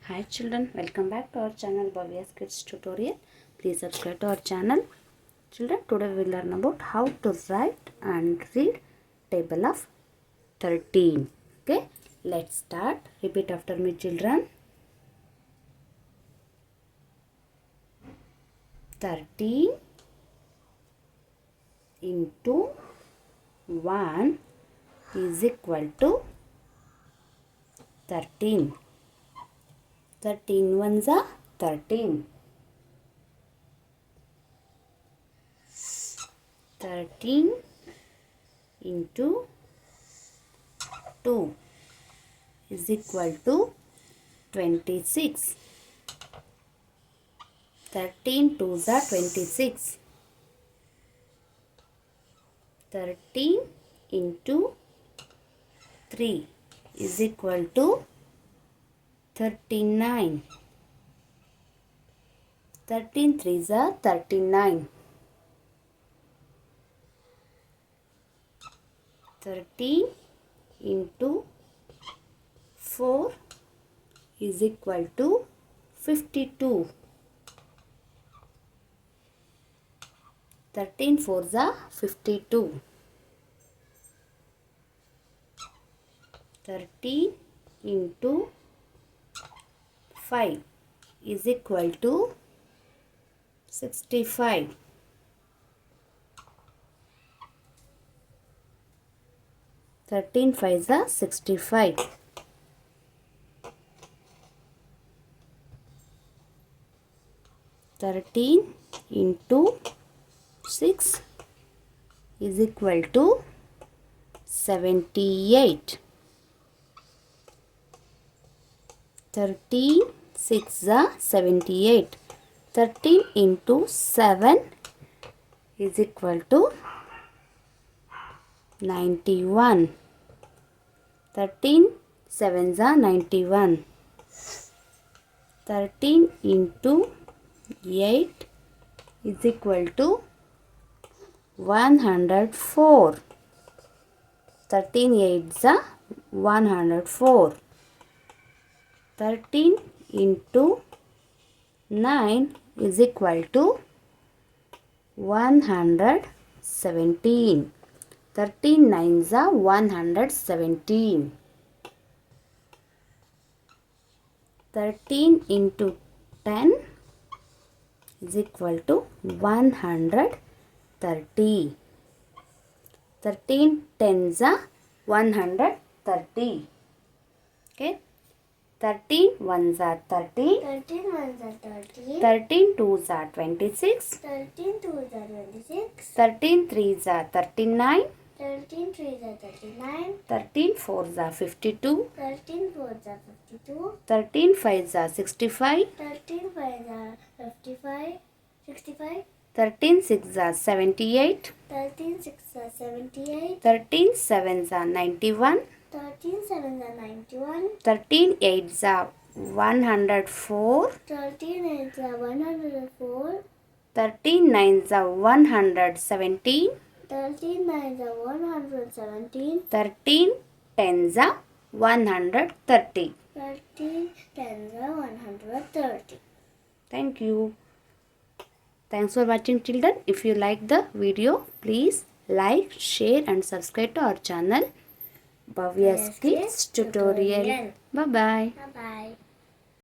Hi children, welcome back to our channel Bhavya's Kids Tutorial. Please subscribe to our channel. Children, today we will learn about how to write and read table of 13. Okay, let's start. Repeat after me children. 13 into 1 is equal to 13. 13 ones are 13. 13 into 2 is equal to 26. 13 twos are 26. 13 into 3 is equal to 39. 13 threes are 39. 13 into 4 is equal to 52. 13 fours are 52. 13 into 5 is equal to 65. 13 fives are 65. 13 into 6 is equal to 78. 13 6 are 78. 13 into 7 is equal to 91. 13 sevens are 91. 13 into 8 is equal to 104. 13 eights are 104. 13 into 9 is equal to 117. 13 nines are 117. 13 into 10 is equal to 130. 13 tens are 130. Okay. 13 ones are 30. 13 ones are 30. 13 twos are 26. 13 twos are 26. 13 threes are 39. 13 threes are 39. 13 fours are 52. 13 fours are 52. 13 fives are 65. 13 fives are 55. 65. 13 sixes are 78. 13 sixes are 78. 13 sevens are 91. 13 sevens are 91. 13 eights are 104. 13 eights are 104. 13 nines are 117. 13 nines are 117. 13 tens are 130. 13 tens are 130. Thank you. Thanks for watching children. If you like the video, please like, share and subscribe to our channel Bhavya's Kids Tutorial. Bye bye. Bye bye.